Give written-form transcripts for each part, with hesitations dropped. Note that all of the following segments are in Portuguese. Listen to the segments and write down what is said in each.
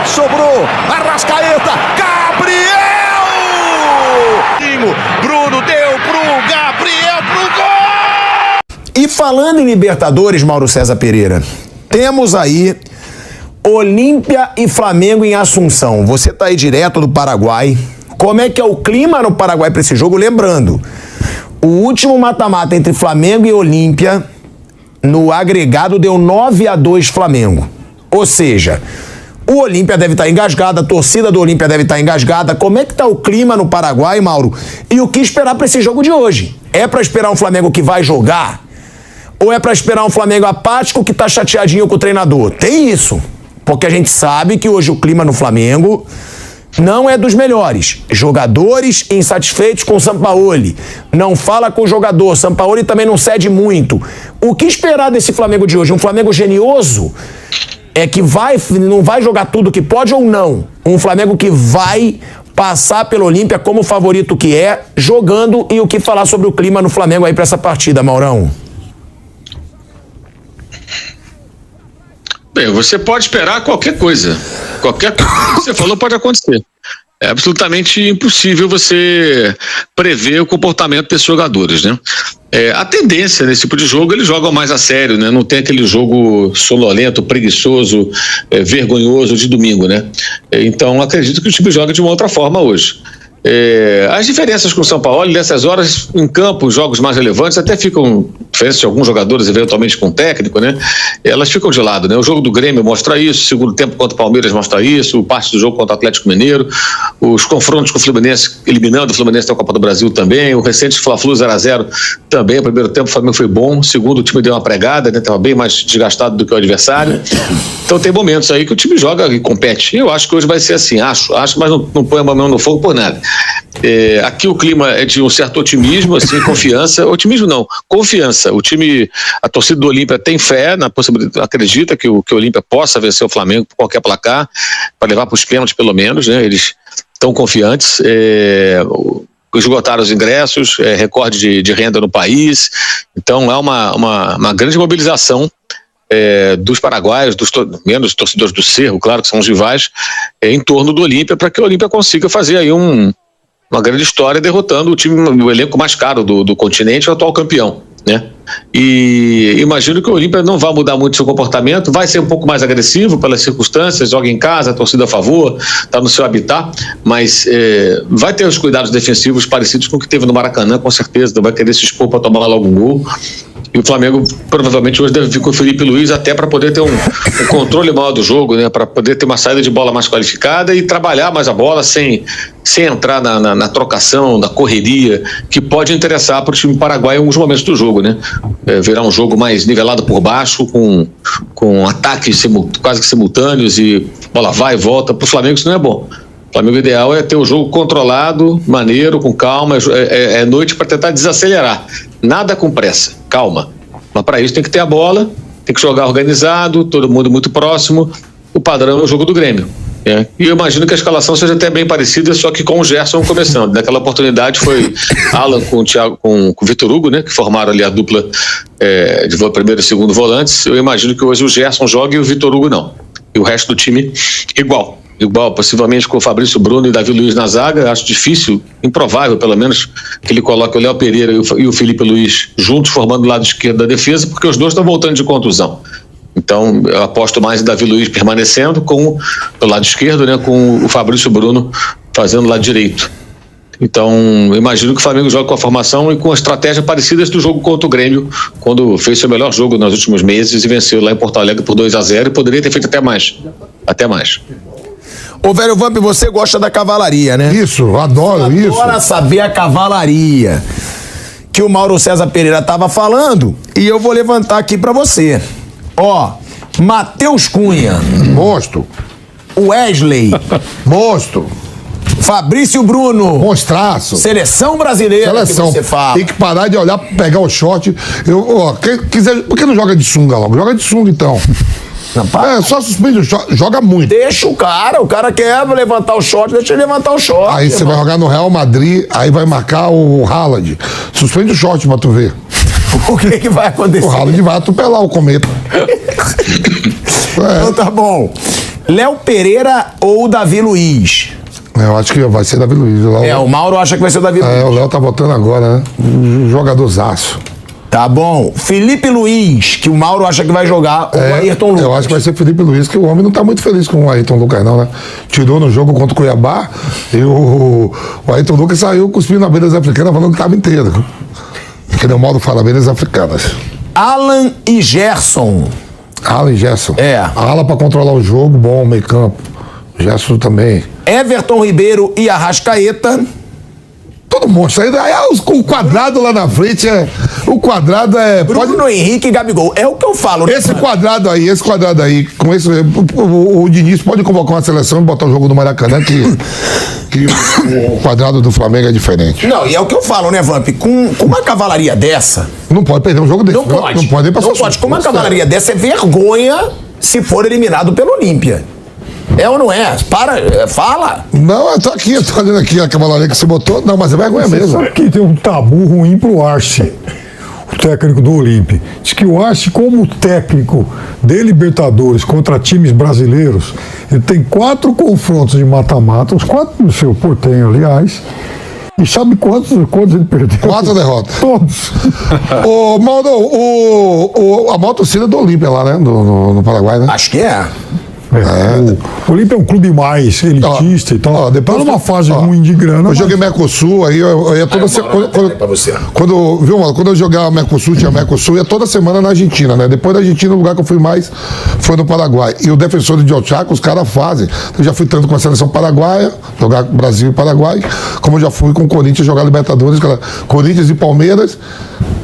Sobrou, Arrascaeta, Gabriel! Bruno deu pro Gabriel pro gol! E falando em Libertadores, Mauro César Pereira, temos aí Olímpia e Flamengo em Assunção. Você tá aí direto do Paraguai. Como é que é o clima no Paraguai para esse jogo? Lembrando, o último mata-mata entre Flamengo e Olímpia, no agregado, deu 9-2 Flamengo. Ou seja, o Olímpia deve estar engasgado, a torcida do Olímpia deve estar engasgada. Como é que tá o clima no Paraguai, Mauro? E o que esperar para esse jogo de hoje? É para esperar um Flamengo que vai jogar? Ou é para esperar um Flamengo apático que tá chateadinho com o treinador? Tem isso. Porque a gente sabe que hoje o clima no Flamengo não é dos melhores. Jogadores insatisfeitos com o Sampaoli. Não fala com o jogador. Sampaoli também não cede muito. O que esperar desse Flamengo de hoje? Um Flamengo genioso? É que não vai jogar tudo que pode ou não? Um Flamengo que vai passar pelo Olímpia como favorito que é, jogando, e o que falar sobre o clima no Flamengo aí para essa partida, Maurão? Bem, você pode esperar qualquer coisa. Qualquer coisa que você falou pode acontecer. É absolutamente impossível você prever o comportamento desses jogadores, né? A tendência nesse tipo de jogo, eles jogam mais a sério, né? Não tem aquele jogo sonolento, preguiçoso, vergonhoso de domingo, né? Então, acredito que o time joga de uma outra forma hoje. As diferenças com o São Paulo, nessas horas, em campo, jogos mais relevantes, até ficam, diferenças de alguns jogadores, eventualmente com o técnico, né? Elas ficam de lado, né? O jogo do Grêmio mostra isso, o segundo tempo contra o Palmeiras mostra isso, parte do jogo contra o Atlético Mineiro, os confrontos com o Fluminense, eliminando o Fluminense da Copa do Brasil também, o recente Fla-Flu 0-0 também, o primeiro tempo o Flamengo foi bom, o segundo o time deu uma pregada, né? Estava bem mais desgastado do que o adversário. Então tem momentos aí que o time joga e compete. Eu acho que hoje vai ser assim, acho, mas não põe a mão no fogo por nada. Aqui o clima é de um certo otimismo, assim, confiança. Otimismo não, confiança. O time, a torcida do Olímpia tem fé na possibilidade, acredita que o Olímpia possa vencer o Flamengo por qualquer placar, para levar para os pênaltis pelo menos, né? Eles estão confiantes. Esgotaram os ingressos, recorde de renda no país. Então é uma grande mobilização dos paraguaios, menos torcedores do Cerro, claro que são os rivais, em torno do Olímpia, para que o Olímpia consiga fazer aí uma grande história derrotando o elenco mais caro do continente, o atual campeão, né? E imagino que o Olímpia não vai mudar muito seu comportamento, vai ser um pouco mais agressivo pelas circunstâncias, joga em casa, a torcida a favor, está no seu habitat, mas vai ter os cuidados defensivos parecidos com o que teve no Maracanã, com certeza, não vai querer se expor para tomar logo um gol. E o Flamengo provavelmente hoje deve vir com o Felipe Luiz até para poder ter um controle maior do jogo, né? Para poder ter uma saída de bola mais qualificada e trabalhar mais a bola sem entrar na trocação, na correria, que pode interessar para o time paraguaio em alguns momentos do jogo, né? Virar um jogo mais nivelado por baixo, com ataques quase que simultâneos e bola vai e volta. Para o Flamengo isso não é bom. O Flamengo ideal é ter o jogo controlado, maneiro, com calma, é noite para tentar desacelerar. Nada com pressa, calma. Mas para isso tem que ter a bola, tem que jogar organizado, todo mundo muito próximo. O padrão é o jogo do Grêmio. E eu imagino que a escalação seja até bem parecida, só que com o Gerson começando. Naquela oportunidade foi Alan com o Thiago, com o Vitor Hugo, né, que formaram ali a dupla de primeiro e segundo volantes. Eu imagino que hoje o Gerson joga e o Vitor Hugo não. E o resto do time igual, possivelmente com o Fabrício Bruno e Davi Luiz na zaga. Acho difícil, improvável pelo menos, que ele coloque o Léo Pereira e o Felipe Luiz juntos formando o lado esquerdo da defesa, porque os dois estão voltando de contusão. Então eu aposto mais em Davi Luiz permanecendo do lado esquerdo, né, com o Fabrício Bruno fazendo o lado direito. Então eu imagino que o Flamengo joga com a formação e com estratégias parecidas do jogo contra o Grêmio, quando fez seu melhor jogo nos últimos meses e venceu lá em Porto Alegre por 2-0 e poderia ter feito até mais. Ô, velho Vamp, você gosta da cavalaria, né? Isso, adoro isso. Adora saber a cavalaria que o Mauro César Pereira tava falando, e eu vou levantar aqui pra você. Ó, Matheus Cunha. Monstro. Wesley. Monstro. Fabrício Bruno. Monstraço. Seleção brasileira. Seleção. Que você fala. Tem que parar de olhar, pegar o short. Quem quiser, por que não joga de sunga logo? Joga de sunga então. Não, só suspende o short, joga muito. Deixa o cara quer levantar o short, deixa ele levantar o short. Aí você vai jogar no Real Madrid, aí vai marcar o Haaland. Suspende o short pra tu ver. O que vai acontecer? O Haaland vai atropelar o cometa. Então tá bom. Léo Pereira ou Davi Luiz? Eu acho que vai ser Davi Luiz. O Mauro acha que vai ser o Davi Luiz. O Léo tá votando agora, né? Um jogadorzaço. Tá bom. Felipe Luiz, que o Mauro acha que vai jogar, ou o Ayrton Lucas? Eu acho que vai ser Felipe Luiz, que o homem não tá muito feliz com o Ayrton Lucas, não, né? Tirou no jogo contra o Cuiabá e o Ayrton Lucas saiu cuspindo na beira das africanas falando que tava inteiro. Que nem o Mauro fala, beiras africanas. Alan e Gerson. Alan e Gerson. Alan pra controlar o jogo, bom, meio campo. Gerson também. Everton Ribeiro e Arrascaeta. Todo monstro. Aí o quadrado lá na frente o quadrado é... Bruno Henrique e Gabigol. É o que eu falo. Né, esse quadrado aí, com esse... O Diniz pode convocar uma seleção e botar o jogo no Maracanã que o quadrado do Flamengo é diferente. Não, e é o que eu falo, né, Vamp? Com uma cavalaria dessa... Não pode perder um jogo desse. Não pode. Não pode. Não pode. Com uma cavalaria dessa é vergonha se for eliminado pelo Olímpia. É ou não é? Fala. Não, eu tô olhando aqui a cavalaria que você botou. Não, mas é vergonha mesmo. Sabe que tem um tabu ruim pro Arce, o técnico do Olímpia. Diz que o Arce, como técnico de Libertadores contra times brasileiros, ele tem 4 confrontos de mata-mata, os 4 no seu portenho, aliás. E sabe quantos ele perdeu? 4 derrotas. Todos. Ô, Mauro, a maior torcida do Olímpia lá, né? No Paraguai, né? Acho que é. O Olímpia é um clube mais elitista e tal. Depois numa fase ruim de grana. Eu joguei Mercosul, aí eu ia toda semana. Quando eu jogava Mercosul, tinha Mercosul, ia toda semana na Argentina, né? Depois da Argentina, o lugar que eu fui mais foi no Paraguai. E o Defensor de El Chaco, os caras fazem. Eu já fui tanto com a seleção paraguaia, jogar Brasil e Paraguai, como eu já fui com o Corinthians jogar Libertadores, Corinthians e Palmeiras,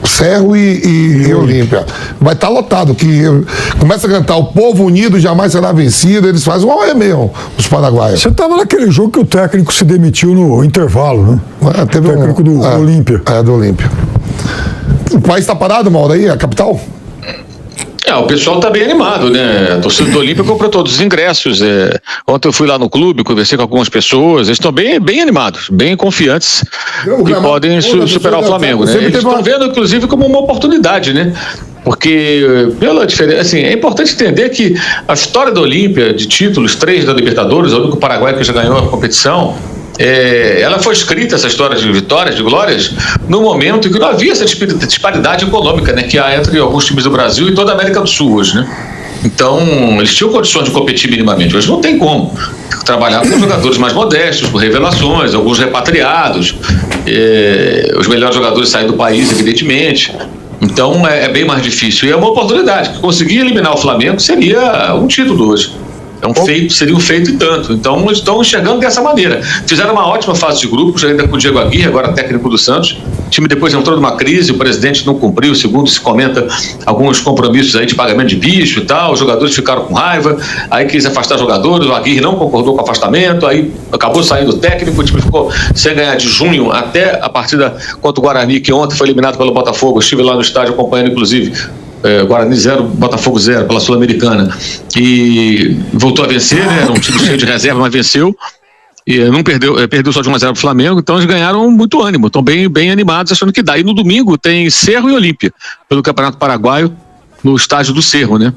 Cerro e Olímpia. Vai estar lotado, que começa a cantar o povo unido jamais será vencido. Eles fazem um AE mesmo, os paraguaios. Você estava naquele jogo que o técnico se demitiu no intervalo, né? Teve o técnico do Olímpia. Do Olímpia. O país está parado, Mauro, aí, a capital? O pessoal está bem animado, né? A torcida do Olímpia comprou todos os ingressos. Ontem eu fui lá no clube, conversei com algumas pessoas, eles estão bem animados, bem confiantes que podem superar o Flamengo, né? Eles estão vendo, inclusive, como uma oportunidade, né? Porque, pela diferença, assim, é importante entender que a história da Olímpia, de títulos, 3 da Libertadores, o único Paraguai que já ganhou a competição, ela foi escrita, essa história de vitórias, de glórias, no momento em que não havia essa disparidade econômica, né, que há entre alguns times do Brasil e toda a América do Sul hoje, né? Então, eles tinham condições de competir minimamente. Hoje não tem como trabalhar com jogadores mais modestos, com revelações, alguns repatriados, os melhores jogadores saem do país, evidentemente. Então é bem mais difícil. E é uma oportunidade. Conseguir eliminar o Flamengo seria um título hoje. Seria um feito e tanto. Então eles estão enxergando dessa maneira. Fizeram uma ótima fase de grupos, ainda com o Diego Aguirre, agora técnico do Santos. O time depois entrou numa crise, o presidente não cumpriu, segundo se comenta, alguns compromissos aí de pagamento de bicho e tal. Os jogadores ficaram com raiva, aí quis afastar jogadores, o Aguirre não concordou com o afastamento, aí acabou saindo o técnico, o time ficou sem ganhar de junho até a partida contra o Guarani, que ontem foi eliminado pelo Botafogo. Eu estive lá no estádio acompanhando, inclusive. Guarani 0, Botafogo 0 pela Sul-Americana, e voltou a vencer, né? Era um time cheio de reserva, mas venceu e não perdeu só de 1-0 pro Flamengo. Então eles ganharam muito ânimo, estão bem animados, achando que dá. E no domingo tem Cerro e Olímpia pelo Campeonato Paraguaio, no estádio do Cerro, né?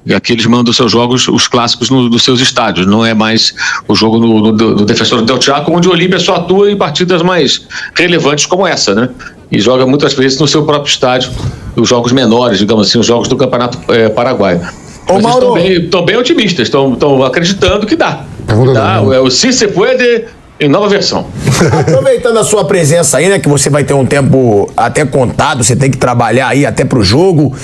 E aqui eles mandam seus jogos, os clássicos, nos seus estádios. Não é mais o jogo no Defensor del Chaco, onde o Olímpia só atua em partidas mais relevantes como essa, né? E joga muitas vezes no seu próprio estádio, os jogos menores, digamos assim, os jogos do Campeonato Paraguaio. Mas eles estão bem otimistas, estão acreditando que dá. O Si Se Puede em nova versão. Aproveitando a sua presença aí, né, que você vai ter um tempo até contado, você tem que trabalhar aí até pro jogo.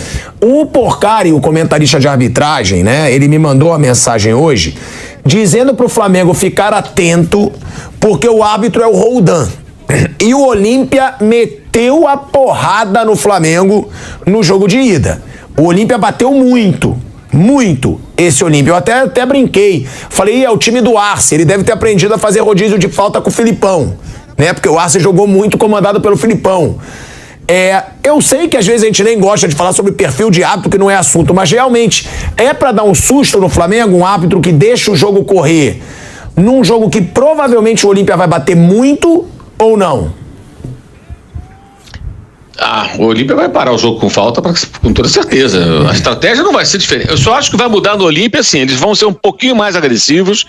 O Porcari, o comentarista de arbitragem, né, ele me mandou uma mensagem hoje dizendo pro Flamengo ficar atento, porque o árbitro é o Roldan. E o Olímpia meteu a porrada no Flamengo no jogo de ida. O Olímpia bateu muito esse Olímpia. Eu até brinquei. Falei, é o time do Arce, ele deve ter aprendido a fazer rodízio de falta com o Filipão, né? Porque o Arce jogou muito comandado pelo Filipão. Eu sei que às vezes a gente nem gosta de falar sobre perfil de árbitro, que não é assunto, mas realmente é pra dar um susto no Flamengo, um árbitro que deixa o jogo correr num jogo que provavelmente o Olímpia vai bater muito ou não? O Olímpia vai parar o jogo com falta com toda certeza. A estratégia não vai ser diferente. Eu só acho que vai mudar no Olímpia, assim, eles vão ser um pouquinho mais agressivos,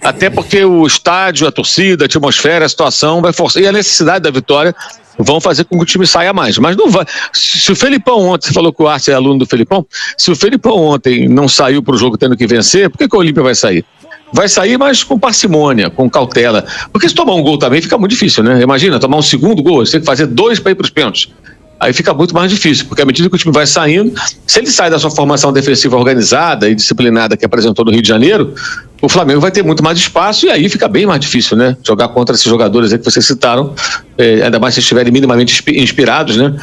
até porque o estádio, a torcida, a atmosfera, a situação vai forçar, e a necessidade da vitória vão fazer com que o time saia mais. Mas não vai. Se o Felipão ontem, você falou que o Arce é aluno do Felipão, se o Felipão ontem não saiu pro jogo tendo que vencer, por que o Olímpia vai sair? Vai sair, mas com parcimônia, com cautela. Porque se tomar um gol também fica muito difícil, né? Imagina, tomar um segundo gol, você tem que fazer 2 para ir para os pênaltis. Aí fica muito mais difícil, porque à medida que o time vai saindo, se ele sai da sua formação defensiva organizada e disciplinada que apresentou no Rio de Janeiro, o Flamengo vai ter muito mais espaço e aí fica bem mais difícil, né? Jogar contra esses jogadores aí que vocês citaram, ainda mais se estiverem minimamente inspirados, né?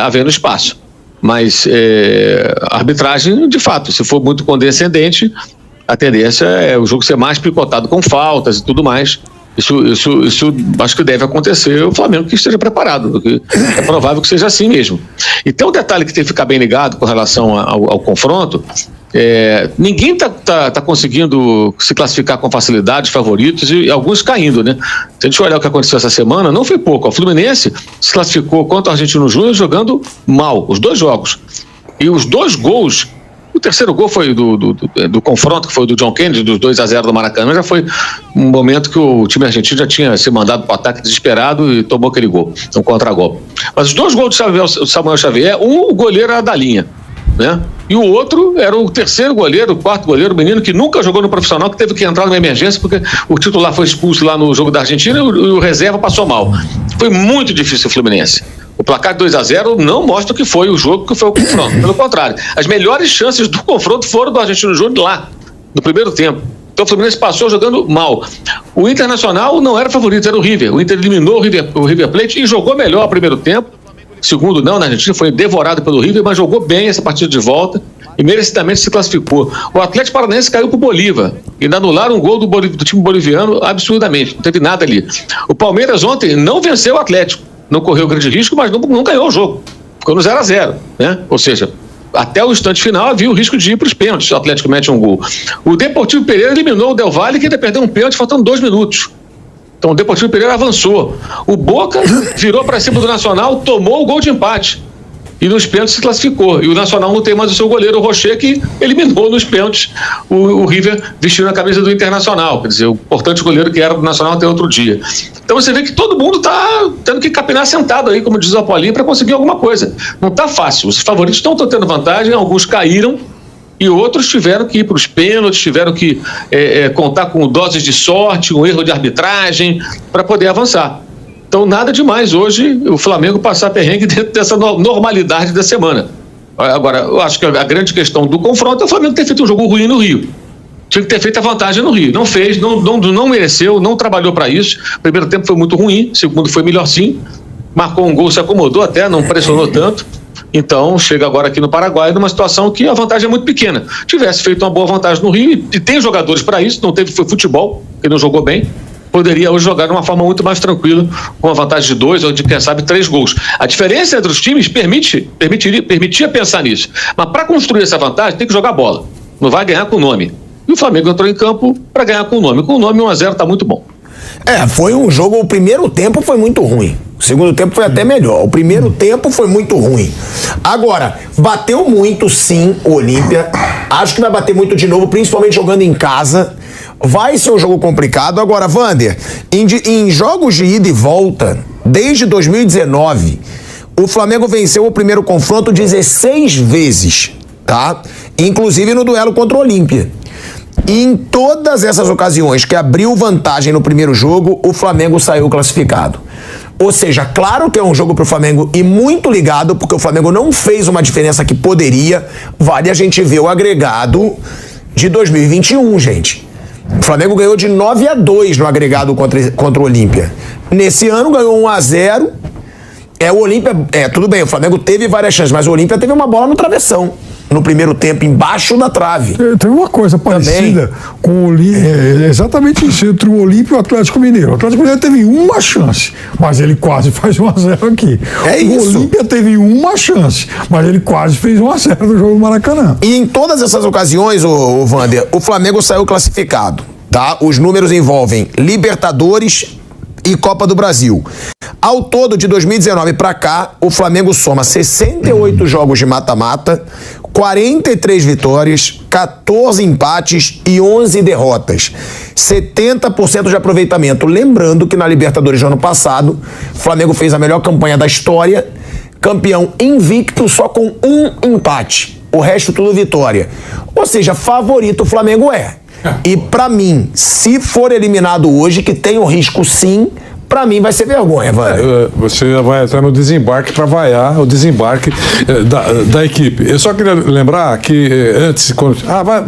Havendo espaço. Mas a arbitragem, de fato, se for muito condescendente, a tendência é o jogo ser mais picotado com faltas e tudo mais. Isso acho que deve acontecer, o Flamengo que esteja preparado, porque é provável que seja assim mesmo. E tem um detalhe que tem que ficar bem ligado com relação ao confronto, ninguém tá conseguindo se classificar com facilidade, favoritos, e alguns caindo, né? Se a gente olhar o que aconteceu essa semana, não foi pouco. O Fluminense se classificou contra o Argentino Júnior jogando mal, os 2 jogos. E os 2 gols, o terceiro gol foi do confronto, que foi do John Kennedy, dos 2-0 do Maracanã, já foi um momento que o time argentino já tinha se mandado para o ataque desesperado e tomou aquele gol, um contra-gol. Mas os 2 gols do Samuel Xavier, o goleiro era da linha, né? E o outro era o terceiro goleiro, o 4º goleiro, o menino que nunca jogou no profissional, que teve que entrar numa emergência porque o titular foi expulso lá no jogo da Argentina e o reserva passou mal. Foi muito difícil o Fluminense. O placar de 2-0 não mostra o que foi o jogo, que foi o confronto. Pelo contrário, as melhores chances do confronto foram do Argentino Júnior lá, no primeiro tempo. Então o Fluminense passou jogando mal. O Internacional não era favorito, era o River. O Inter eliminou o River Plate e jogou melhor o primeiro tempo. Segundo não, na Argentina foi devorado pelo River, mas jogou bem essa partida de volta e merecidamente se classificou. O Atlético Paranaense caiu pro Bolívar e anularam um gol do time boliviano absurdamente, não teve nada ali. O Palmeiras ontem não venceu o Atlético, não correu grande risco, mas não ganhou o jogo, ficou no 0-0, né? Ou seja, até o instante final havia o risco de ir para os pênaltis se o Atlético mete um gol. O Deportivo Pereira eliminou o Del Valle, que ainda perdeu um pênalti faltando 2 minutos. Então o Deportivo Pereira avançou. O Boca virou para cima do Nacional, tomou o gol de empate e nos pênaltis se classificou. E o Nacional não tem mais o seu goleiro, o Rocher, que eliminou nos pênaltis o River vestindo a camisa do Internacional. Quer dizer, o importante goleiro que era do Nacional até outro dia. Então você vê que todo mundo está tendo que capinar sentado aí, como diz o Apolinho, para conseguir alguma coisa. Não está fácil. Os favoritos estão tendo vantagem, alguns caíram e outros tiveram que ir para os pênaltis, tiveram que contar com doses de sorte, um erro de arbitragem para poder avançar. Então nada demais hoje o Flamengo passar perrengue dentro dessa normalidade da semana. Agora, eu acho que a grande questão do confronto é o Flamengo ter feito um jogo ruim no Rio. Tinha que ter feito a vantagem no Rio. Não fez, não mereceu, não trabalhou para isso. O primeiro tempo foi muito ruim, o segundo foi melhorzinho. Marcou um gol, se acomodou até, não pressionou tanto. Então, chega agora aqui no Paraguai numa situação que a vantagem é muito pequena. Tivesse feito uma boa vantagem no Rio, e tem jogadores para isso, não teve, foi futebol, que não jogou bem, poderia hoje jogar de uma forma muito mais tranquila, com uma vantagem de 2 ou de, quem sabe, 3 gols. A diferença entre os times permitia pensar nisso. Mas para construir essa vantagem, tem que jogar bola. Não vai ganhar com o nome. E o Flamengo entrou em campo para ganhar com o nome. Com o nome, 1-0 está muito bom. Foi um jogo, o primeiro tempo foi muito ruim. O segundo tempo foi até melhor. O primeiro tempo foi muito ruim. Agora, bateu muito sim o Olímpia. Acho que vai bater muito de novo, principalmente jogando em casa. Vai ser um jogo complicado. Agora, Wander, em jogos de ida e volta, desde 2019, o Flamengo venceu o primeiro confronto 16 vezes, tá? Inclusive no duelo contra o Olímpia. E em todas essas ocasiões que abriu vantagem no primeiro jogo, o Flamengo saiu classificado. Ou seja, claro que é um jogo pro Flamengo e muito ligado, porque o Flamengo não fez uma diferença que poderia. Vale a gente ver o agregado de 2021, gente. O Flamengo ganhou de 9-2 no agregado contra o Olímpia. Nesse ano ganhou 1-0. O Olímpia, tudo bem, o Flamengo teve várias chances, mas o Olímpia teve uma bola no travessão no primeiro tempo, embaixo da trave. Tem uma coisa parecida com o Olímpia, exatamente isso, entre o Olímpia e o Atlético Mineiro. O Atlético Mineiro teve uma chance, mas ele quase faz 1-0 aqui. Isso. O Olímpia teve uma chance, mas ele quase fez 1-0 no jogo do Maracanã. E em todas essas ocasiões, o Wander, o Flamengo saiu classificado, tá? Os números envolvem Libertadores, e Copa do Brasil. Ao todo, de 2019 para cá, o Flamengo soma 68 jogos de mata-mata, 43 vitórias, 14 empates e 11 derrotas. 70% de aproveitamento. Lembrando que na Libertadores do ano passado, o Flamengo fez a melhor campanha da história, campeão invicto só com um empate. O resto tudo vitória. Ou seja, favorito o Flamengo é. E pra mim, se for eliminado hoje, que tem o risco sim, pra mim vai ser vergonha, Wander. Você vai entrar no desembarque para vaiar o desembarque da equipe. Eu só queria lembrar que antes, quando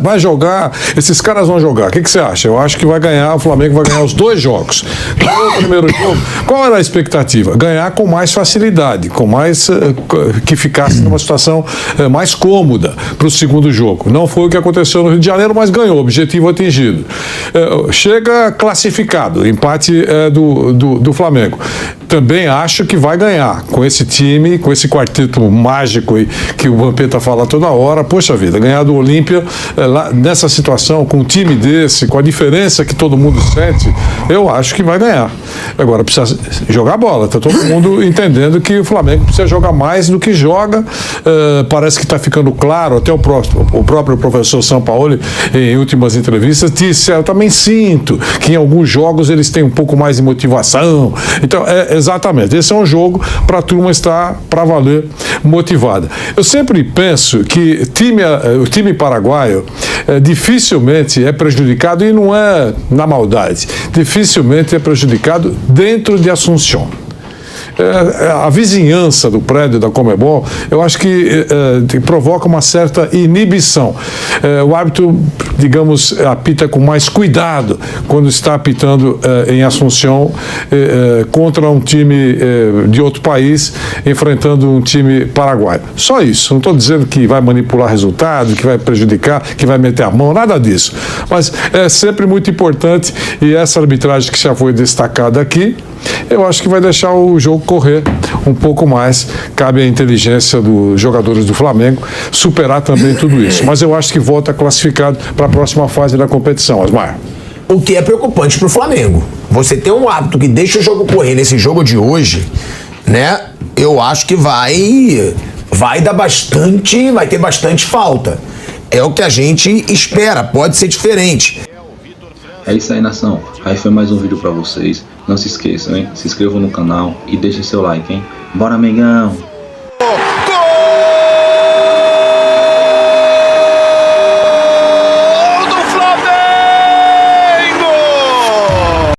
vai jogar, esses caras vão jogar. O que você acha? Eu acho que vai ganhar, o Flamengo vai ganhar os 2 jogos. Ganhou o primeiro jogo. Qual era a expectativa? Ganhar com mais facilidade, com mais que ficasse numa situação mais cômoda para o segundo jogo. Não foi o que aconteceu no Rio de Janeiro, mas ganhou, objetivo atingido. Chega classificado, empate do Flamengo. Também acho que vai ganhar com esse time, com esse quarteto mágico que o Vampeta fala toda hora. Poxa vida, ganhar do Olímpia lá nessa situação, com um time desse, com a diferença que todo mundo sente, eu acho que vai ganhar. Agora precisa jogar bola. Tá todo mundo entendendo que o Flamengo precisa jogar mais do que joga. Parece que está ficando claro, até o próprio professor Sampaoli, em últimas entrevistas, disse: eu também sinto que em alguns jogos eles têm um pouco mais de motivação. Então, exatamente, esse é um jogo para a turma estar para valer motivada. Eu sempre penso que o time paraguaio dificilmente é prejudicado, e não é na maldade, dificilmente é prejudicado dentro de Assunção. A vizinhança do prédio da Conmebol, eu acho que provoca uma certa inibição. O árbitro, digamos, apita com mais cuidado quando está apitando em Assunção contra um time de outro país, enfrentando um time paraguaio. Só isso. Não estou dizendo que vai manipular resultado, que vai prejudicar, que vai meter a mão, nada disso. Mas é sempre muito importante, e essa arbitragem que já foi destacada aqui, eu acho que vai deixar o jogo correr um pouco mais. Cabe à inteligência dos jogadores do Flamengo superar também tudo isso. Mas eu acho que volta classificado para a próxima fase da competição, Osmar. O que é preocupante pro Flamengo. Você tem um hábito que deixa o jogo correr nesse jogo de hoje, né? Eu acho que vai ter bastante falta. É o que a gente espera, pode ser diferente. É isso aí, nação. Aí foi mais um vídeo pra vocês. Não se esqueçam, hein? Se inscrevam no canal e deixem seu like, hein? Bora, amigão!